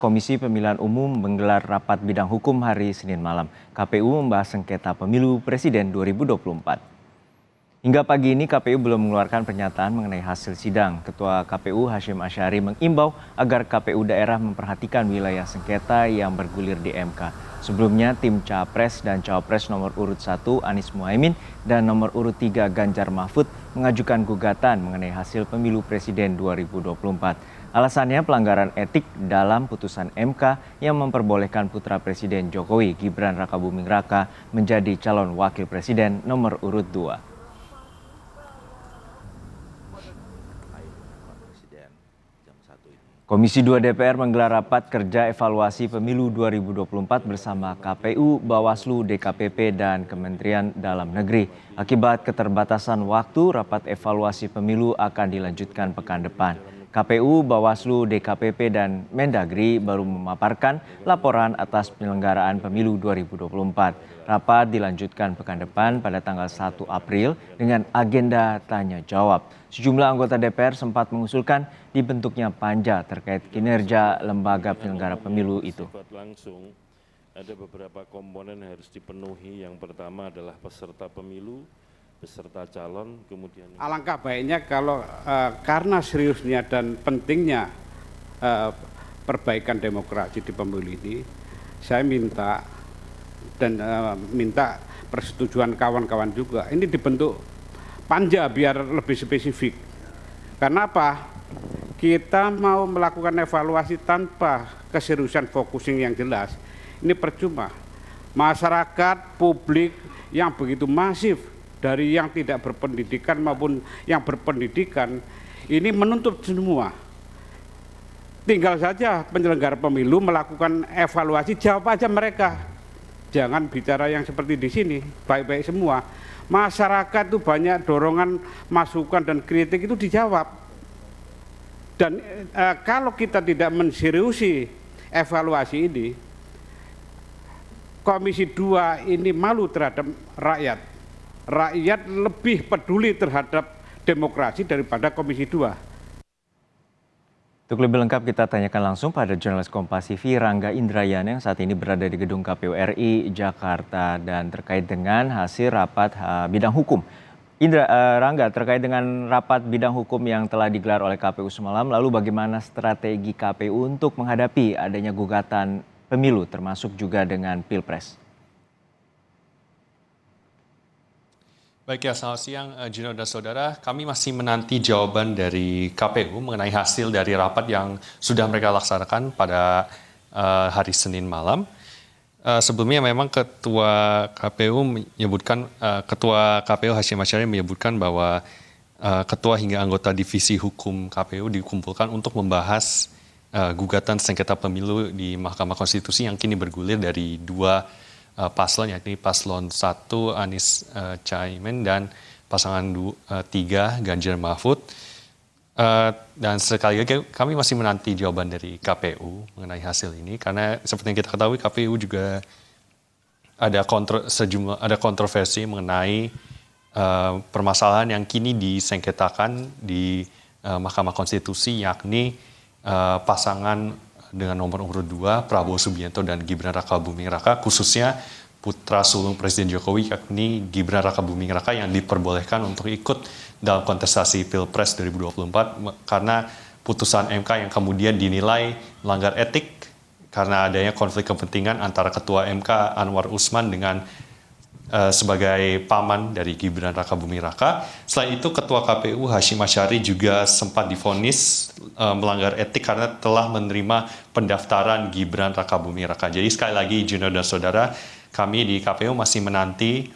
Komisi Pemilihan Umum menggelar rapat bidang hukum hari Senin malam. KPU membahas sengketa pemilu Presiden 2024. Hingga pagi ini KPU belum mengeluarkan pernyataan mengenai hasil sidang. Ketua KPU Hasyim Asyari mengimbau agar KPU daerah memperhatikan wilayah sengketa yang bergulir di MK. Sebelumnya tim Capres dan Cawapres nomor urut 1 Anies Mohaimin dan nomor urut 3 Ganjar Mahfud mengajukan gugatan mengenai hasil pemilu Presiden 2024. Alasannya pelanggaran etik dalam putusan MK yang memperbolehkan putra Presiden Jokowi Gibran Rakabuming Raka menjadi calon wakil presiden nomor urut 2. Komisi 2 DPR menggelar rapat kerja evaluasi pemilu 2024 bersama KPU, Bawaslu, DKPP, dan Kementerian Dalam Negeri. Akibat keterbatasan waktu, rapat evaluasi pemilu akan dilanjutkan pekan depan. KPU, Bawaslu, DKPP, dan Mendagri baru memaparkan laporan atas penyelenggaraan pemilu 2024. Rapat dilanjutkan pekan depan pada tanggal 1 April dengan agenda tanya jawab. Sejumlah anggota DPR sempat mengusulkan dibentuknya panja terkait kinerja lembaga penyelenggara pemilu itu. Langsung ada beberapa komponen yang harus dipenuhi. Yang pertama adalah peserta pemilu, peserta calon, kemudian alangkah baiknya kalau karena seriusnya dan pentingnya perbaikan demokrasi di pemilu ini, saya minta persetujuan kawan-kawan juga ini dibentuk panja biar lebih spesifik. Karena apa? Kita mau melakukan evaluasi tanpa keseriusan focusing yang jelas, ini percuma. Masyarakat, publik yang begitu masif dari yang tidak berpendidikan maupun yang berpendidikan ini menuntut semua. Tinggal saja penyelenggara pemilu melakukan evaluasi, jawab aja mereka. Jangan bicara yang seperti di sini, baik-baik semua. Masyarakat itu banyak dorongan, masukan dan kritik itu dijawab. Dan kalau kita tidak menseriusi evaluasi ini, Komisi 2 ini malu terhadap rakyat. Rakyat lebih peduli terhadap demokrasi daripada Komisi 2. Untuk lebih lengkap kita tanyakan langsung pada jurnalis Kompas TV Rangga Indrayana yang saat ini berada di gedung KPU RI Jakarta dan terkait dengan hasil rapat bidang hukum. Rangga, terkait dengan rapat bidang hukum yang telah digelar oleh KPU semalam, lalu bagaimana strategi KPU untuk menghadapi adanya gugatan pemilu termasuk juga dengan Pilpres? Baik ya, selamat siang Juno dan Saudara. Kami masih menanti jawaban dari KPU mengenai hasil dari rapat yang sudah mereka laksanakan pada hari Senin malam. Sebelumnya memang Ketua KPU Hasyim Asyari menyebutkan bahwa Ketua hingga anggota Divisi Hukum KPU dikumpulkan untuk membahas gugatan sengketa pemilu di Mahkamah Konstitusi yang kini bergulir dari dua paslon, yakni paslon 1 Anies Caimin dan pasangan 3 Ganjar Mahfud. Dan sekali lagi kami masih menanti jawaban dari KPU mengenai hasil ini, karena seperti yang kita ketahui KPU juga ada kontroversi mengenai permasalahan yang kini disengketakan di Mahkamah Konstitusi, yakni pasangan dengan nomor urut 2 Prabowo Subianto dan Gibran Rakabuming Raka, khususnya putra sulung Presiden Jokowi yakni Gibran Rakabuming Raka yang diperbolehkan untuk ikut dalam kontestasi Pilpres 2024 karena putusan MK yang kemudian dinilai melanggar etik karena adanya konflik kepentingan antara Ketua MK Anwar Usman dengan sebagai paman dari Gibran Rakabuming Raka. Selain itu, Ketua KPU Hasyim Asyari juga sempat divonis melanggar etik karena telah menerima pendaftaran Gibran Rakabuming Raka. Jadi sekali lagi, Juno dan Saudara, kami di KPU masih menanti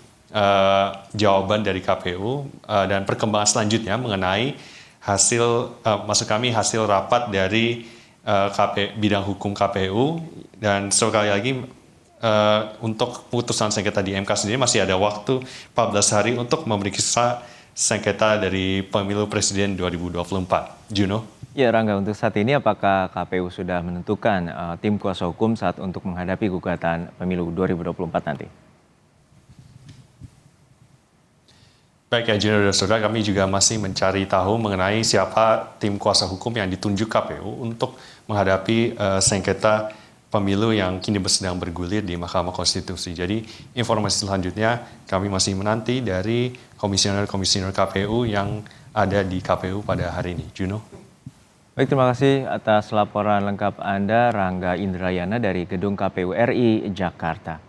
jawaban dari KPU dan perkembangan selanjutnya mengenai hasil rapat dari bidang hukum KPU. Dan sekali lagi, untuk putusan sengketa di MK sendiri masih ada waktu 14 hari untuk memeriksa sengketa dari pemilu Presiden 2024. Juno? Ya Rangga, untuk saat ini apakah KPU sudah menentukan tim kuasa hukum saat untuk menghadapi gugatan pemilu 2024 nanti? Baik ya, Juno dan Saudara, kami juga masih mencari tahu mengenai siapa tim kuasa hukum yang ditunjuk KPU untuk menghadapi sengketa pemilu yang kini sedang bergulir di Mahkamah Konstitusi. Jadi informasi selanjutnya kami masih menanti dari komisioner-komisioner KPU yang ada di KPU pada hari ini. Juno. Baik, terima kasih atas laporan lengkap Anda, Rangga Indrayana dari Gedung KPU RI Jakarta.